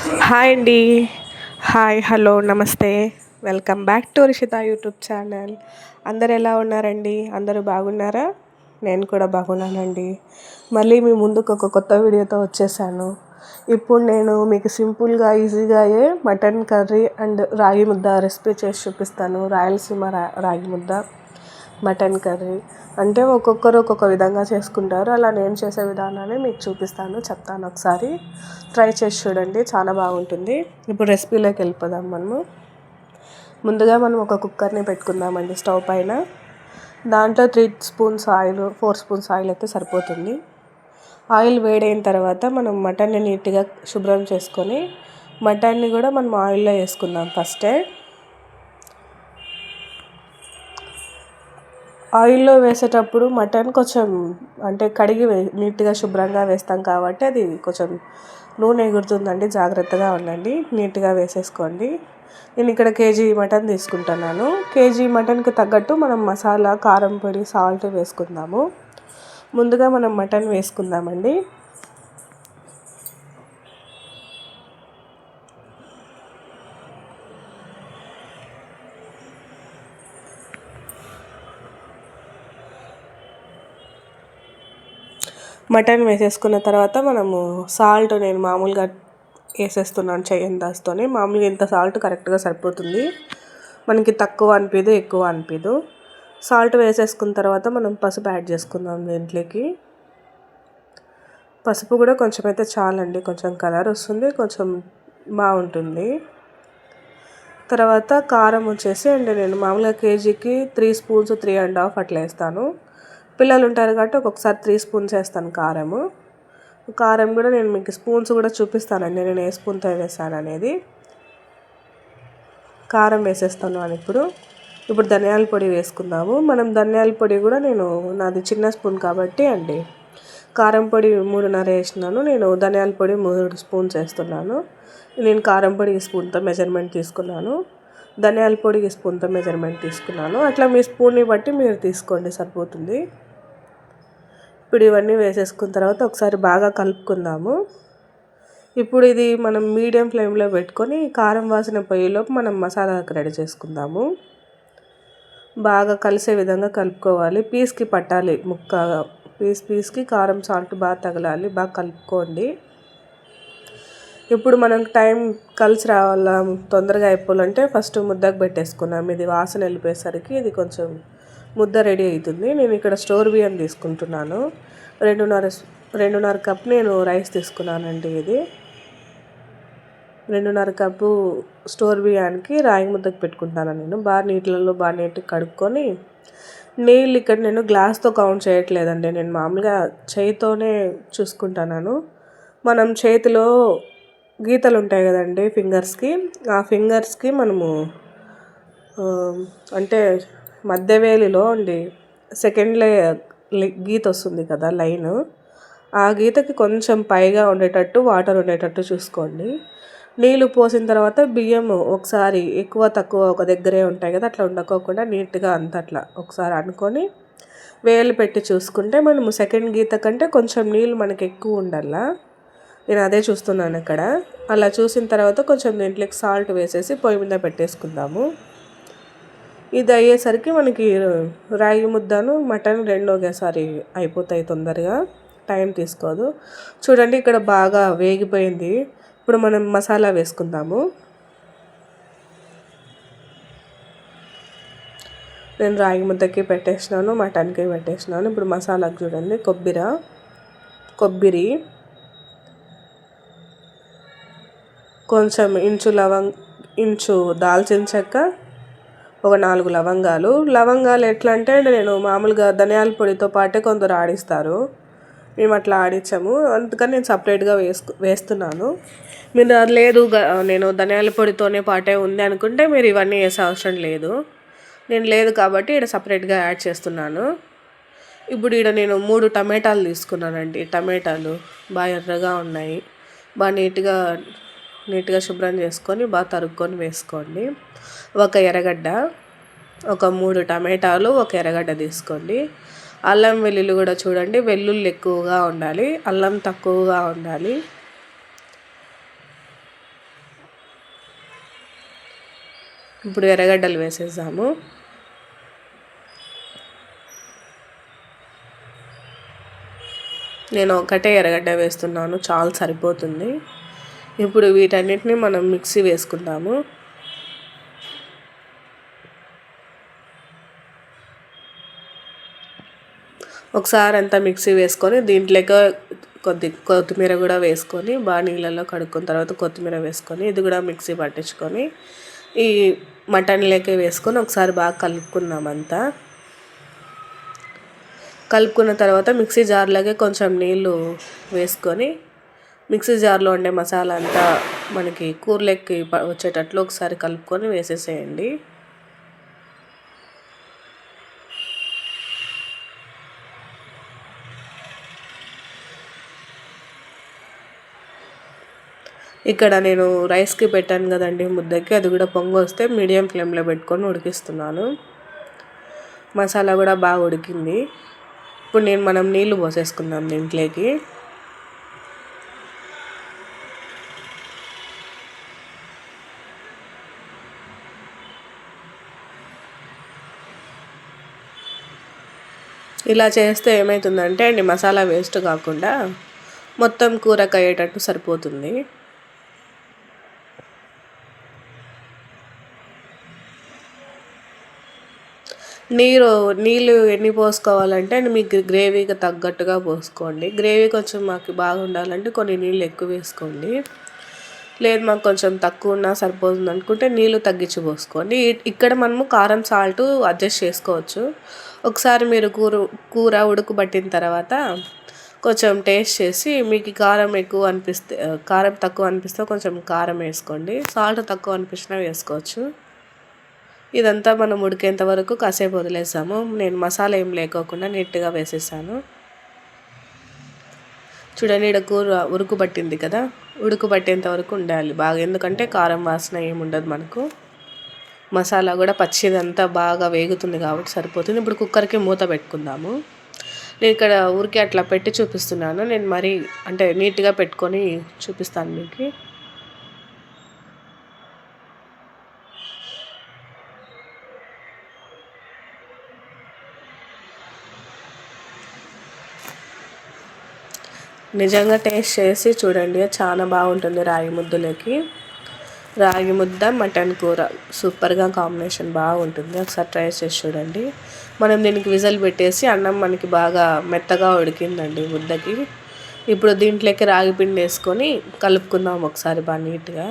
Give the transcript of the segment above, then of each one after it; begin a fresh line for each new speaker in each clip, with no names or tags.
Hi అండి. Hi, hello, నమస్తే. Welcome back to Rishitha YouTube channel. అందరు ఎలా ఉన్నారండి? అందరూ బాగున్నారా? నేను కూడా బాగున్నానండి. మళ్ళీ మీ ముందుకు ఒక కొత్త వీడియోతో వచ్చేసాను. ఇప్పుడు నేను మీకు సింపుల్గా ఈజీగా అయ్యే మటన్ కర్రీ అండ్ రాగి ముద్ద రెసిపీ చేసి చూపిస్తాను. రాయలసీమ రాగి ముద్ద మటన్ కర్రీ అంటే ఒక్కొక్కరు ఒక్కొక్క విధంగా చేసుకుంటారు. అలా నేను చేసే విధానాన్ని మీకు చూపిస్తాను, చెప్తాను. ఒకసారి ట్రై చేసి చూడండి, చాలా బాగుంటుంది. ఇప్పుడు రెసిపీలోకి వెళ్ళిపోదాం. ముందుగా మనం ఒక కుక్కర్ని పెట్టుకుందామండి స్టవ్ పైన. దాంట్లో 3 స్పూన్స్ ఆయిల్, 4 స్పూన్స్ ఆయిల్ అయితే సరిపోతుంది. ఆయిల్ వేడైన తర్వాత మనం మటన్ని నీట్గా శుభ్రం చేసుకొని మటన్ని కూడా మనం ఆయిల్లో వేసుకుందాం. ఫస్టే ఆయిల్లో వేసేటప్పుడు మటన్ కొంచెం అంటే కడిగి నీట్గా శుభ్రంగా వేస్తాం కాబట్టి అది కొంచెం నూనె ఎగురుతుందండి, జాగ్రత్తగా ఉండండి. నీట్గా వేసేసుకోండి. నేను ఇక్కడ కేజీ మటన్ తీసుకుంటున్నాను. కేజీ మటన్కి తగ్గట్టు మనం మసాలా, కారం పొడి, సాల్ట్ వేసుకుందాము. ముందుగా మనం మటన్ వేసుకుందామండి. మటన్ వేసేసుకున్న తర్వాత మనము సాల్ట్ నేను మామూలుగా వేసేస్తున్నాను చెయ్యని దాస్తోనే. మామూలుగా ఇంత సాల్ట్ కరెక్ట్గా సరిపోతుంది. మనకి తక్కువ అనిపించదు, ఎక్కువ అనిపించదు. సాల్ట్ వేసేసుకున్న తర్వాత మనం పసుపు యాడ్ చేసుకుందాం దీంట్లోకి. పసుపు కూడా కొంచెం అయితే చాలండి, కొంచెం కలర్ వస్తుంది, కొంచెం బాగుంటుంది. తర్వాత కారం వచ్చేసి నేను మామూలుగా కేజీకి 3 స్పూన్స్, 3.5 అట్లా వేస్తాను. పిల్లలు ఉంటారు కాబట్టి ఒక్కొక్కసారి 3 స్పూన్స్ వేస్తాను కారము. కారం కూడా నేను మీకు స్పూన్స్ కూడా చూపిస్తానండి, నేను ఏ స్పూన్తో వేసాను అనేది. కారం వేసేస్తున్నాను ఇప్పుడు ధనియాల పొడి వేసుకుందాము. మనం ధనియాల పొడి కూడా నాది చిన్న స్పూన్ కాబట్టి అండి, కారం పొడి 3.5 వేసినాను. నేను ధనియాల పొడి 3 స్పూన్స్ వేస్తున్నాను. నేను కారం పొడి ఈ స్పూన్తో మెజర్మెంట్ తీసుకున్నాను, ధనియాల పొడి ఈ స్పూన్తో మెజర్మెంట్ తీసుకున్నాను. అట్లా మీ స్పూన్ని బట్టి మీరు తీసుకోండి, సరిపోతుంది. ఇప్పుడు ఇవన్నీ వేసేసుకున్న తర్వాత ఒకసారి బాగా కలుపుకుందాము. ఇప్పుడు ఇది మనం మీడియం ఫ్లేమ్లో పెట్టుకొని కారం వాసన పోయేలోపు మనం మసాలాకు రెడీ చేసుకుందాము. బాగా కలిసే విధంగా కలుపుకోవాలి. పీస్కి పట్టాలి, పీస్కి కారం సాల్ట్ బాగా తగలాలి. బాగా కలుపుకోండి. ఇప్పుడు మనం టైం కలిసి రావాలా, తొందరగా అయిపోవాలంటే ఫస్ట్ ముద్దకు పెట్టేసుకున్నాం. ఇది వాసన వెళ్ళిపోయేసరికి ఇది కొంచెం ముద్ద రెడీ అవుతుంది. నేను ఇక్కడ స్టోర్ బియ్యం తీసుకుంటున్నాను. 2.5 కప్ నేను రైస్ తీసుకున్నానండి. ఇది 2.5 కప్పు స్టోర్ బియ్యానికి రాగి ముద్దకు పెట్టుకుంటాను. నేను బాగా నీటిలలో బాగా నీట్గా కడుక్కొని, నీళ్ళు ఇక్కడ నేను గ్లాస్తో కౌంట్ చేయట్లేదండి, నేను మామూలుగా చేయితోనే చూసుకుంటున్నాను. మనం చేతిలో గీతలు ఉంటాయి కదండి ఫింగర్స్కి, ఆ ఫింగర్స్కి మనము అంటే మధ్యవేలిలో సెకండ్ గీత వస్తుంది కదా లైన్, ఆ గీతకి కొంచెం పైగా ఉండేటట్టు వాటర్ ఉండేటట్టు చూసుకోండి. నీళ్ళు పోసిన తర్వాత బియ్యం ఒకసారి ఎక్కువ తక్కువ ఒక దగ్గరే ఉంటాయి కదా, అట్లా ఉండకోకుండా నీట్గా అట్లా ఒకసారి అనుకొని వేలు పెట్టి చూసుకుంటే మనము సెకండ్ గీత కంటే కొంచెం నీళ్ళు మనకి ఎక్కువ ఉండాలా. నేను అదే చూస్తున్నాను ఇక్కడ. అలా చూసిన తర్వాత కొంచెం దీంట్లోకి సాల్ట్ వేసేసి పొయ్యి మీద పెట్టేసుకుందాము. ఇది అయ్యేసరికి మనకి రాగి ముద్దను మటన్ రెండు ఒకేసారి అయిపోతాయి, తొందరగా టైం తీసుకోదు. చూడండి ఇక్కడ బాగా వేగిపోయింది. ఇప్పుడు మనం మసాలా వేసుకుందాము. నేను రాగి ముద్దకి పెట్టేసినాను, మటన్కి పెట్టేసినాను. ఇప్పుడు మసాలాకు చూడండి, కొబ్బరి కొంచెం ఇంచు దాల్చిన చెక్క, ఒక 4 లవంగాలు ఎట్లా అంటే నేను మామూలుగా ధనియాల పొడితో పాటే కొందరు ఆడిస్తారు, మేము అట్లా ఆడించాము, అందుకని నేను సపరేట్గా వేస్తున్నాను. మీరు లేదు నేను ధనియాల పొడితోనే పాటే ఉంది అనుకుంటే మీరు ఇవన్నీ వేసే అవసరం లేదు. నేను లేదు కాబట్టి ఇక్కడ సపరేట్గా యాడ్ చేస్తున్నాను. ఇప్పుడు ఇక్కడ నేను 3 టమాటాలు తీసుకున్నానండి. టమాటాలు బాగా ఎర్రగా ఉన్నాయి, బాగా నీట్గా శుభ్రం చేసుకొని బాగా తరుక్కొని వేసుకోండి. ఒక ఎర్రగడ్డ, ఒక 3 టమాటాలు, ఒక ఎర్రగడ్డ తీసుకోండి. అల్లం వెల్లుల్లి కూడా చూడండి, వెల్లుల్లి ఎక్కువగా ఉండాలి, అల్లం తక్కువగా ఉండాలి. ఇప్పుడు ఎర్రగడ్డలు వేసేద్దాము. నేను ఒకటే ఎర్రగడ్డ వేస్తున్నాను, చాలా సరిపోతుంది. ఇప్పుడు వీటన్నిటిని మనం మిక్సీ వేసుకుందాము. ఒకసారి అంతా మిక్సీ వేసుకొని దీంట్లోకి కొత్తిమీర కూడా వేసుకొని బాగా నీళ్ళల్లో కడుక్కున్న తర్వాత కొత్తిమీర వేసుకొని ఇది కూడా మిక్సీ పట్టించుకొని ఈ మటన్లోకి వేసుకొని ఒకసారి బాగా కలుపుకున్నామంతా. కలుపుకున్న తర్వాత మిక్సీ జార్లోకి కొంచెం నీళ్ళు వేసుకొని మిక్సీ జార్లో ఉండే మసాలా అంతా మనకి కూరలోకి వచ్చేటట్లు ఒకసారి కలుపుకొని వేసేసేయండి. ఇక్కడ నేను రైస్కి పెట్టాను కదండి ముద్దకి, అది కూడా పొంగు వస్తే మీడియం ఫ్లేమ్లో పెట్టుకొని ఉడికిస్తున్నాను. మసాలా కూడా బాగా ఉడికింది. ఇప్పుడు మనం నీళ్లు పోసేసుకుందాం దీంట్లోకి. ఇలా చేస్తే ఏమవుతుందంటే అండి, మసాలా వేస్ట్ కాకుండా మొత్తం కూరకు అయ్యేటట్టు సరిపోతుంది. నీళ్ళు ఎన్ని పోసుకోవాలంటే మీకు గ్రేవీకి తగ్గట్టుగా పోసుకోండి. గ్రేవీ కొంచెం మాకు బాగా ఉండాలంటే కొన్ని నీళ్ళు ఎక్కువ వేసుకోండి. లేదు మాకు కొంచెం తక్కువ ఉన్నా సరిపోతుంది అనుకుంటే నీళ్ళు తగ్గించి పోసుకోండి. ఇక్కడ మనము కారం సాల్ట్ అడ్జస్ట్ చేసుకోవచ్చు. ఒకసారి మీరు కూర ఉడకబట్టిన తర్వాత కొంచెం టేస్ట్ చేసి మీకు కారం ఎక్కువ అనిపిస్తే, కారం తక్కువ అనిపిస్తే కొంచెం కారం వేసుకోండి. సాల్ట్ తక్కువ అనిపించినా వేసుకోవచ్చు. ఇదంతా మనం ఉడికేంత వరకు కాసేపు వదిలేసాము. నేను మసాలా ఏం లేకోకుండా నీట్గా వేసేసాను. చూడండి, ఇక్కడ కూర ఉడకబట్టింది కదా, ఉడకబట్టేంత వరకు ఉండాలి బాగా, ఎందుకంటే కారం వాసన ఏముండదు మనకు. మసాలా కూడా పచ్చిదంతా బాగా వేగుతుంది కాబట్టి సరిపోతుంది. ఇప్పుడు కుక్కర్కి మూత పెట్టుకుందాము. నేను ఇక్కడ ఊరికే అట్లా పెట్టి చూపిస్తున్నాను, నేను మరీ అంటే నీట్గా పెట్టుకొని చూపిస్తాను మీకు. నిజంగా టేస్ట్ చేసి చూడండి, చాలా బాగుంటుంది. రాగి ముద్దలోకి రాగి ముద్ద మటన్ కూర సూపర్గా కాంబినేషన్ బాగుంటుంది. ఒకసారి ట్రై చేసి చూడండి. మనం దీనికి విజిల్ పెట్టేసి అన్నం మనకి బాగా మెత్తగా ఉడికిందండి ముద్దకి. ఇప్పుడు దీంట్లోకి రాగి పిండి వేసుకొని కలుపుకుందాం ఒకసారి బాగా నీట్గా.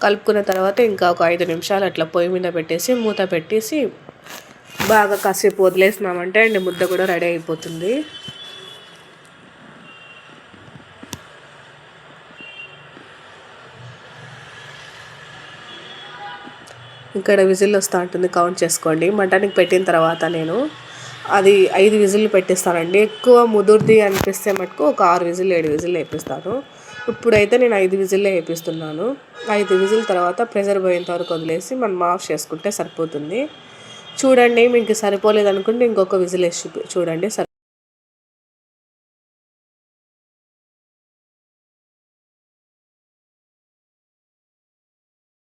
కలుపుకున్న తర్వాత ఇంకా ఒక 5 నిమిషాలు అట్లా పొయ్యి మీద పెట్టేసి మూత పెట్టేసి బాగా కాసేపు వదిలేసినామంటే అండి ముద్ద కూడా రెడీ అయిపోతుంది. ఇక్కడ విజిల్ వస్తూ ఉంటుంది, కౌంట్ చేసుకోండి. మటన్కి పెట్టిన తర్వాత నేను అది 5 విజిల్లు పెట్టిస్తానండి. ఎక్కువ ముదురుది అనిపిస్తే మటుకు ఒక 6 విజిల్ 7 విజిల్ వేపిస్తాను. ఇప్పుడైతే నేను 5 విజిల్లే వేపిస్తున్నాను. 5 విజిల్ తర్వాత ప్రెషర్ పోయేంత వరకు వదిలేసి మనం ఆఫ్ చేసుకుంటే సరిపోతుంది. చూడండి, మీకు సరిపోలేదు అనుకుంటే ఇంకొక విజిల్ వేసి చూడండి.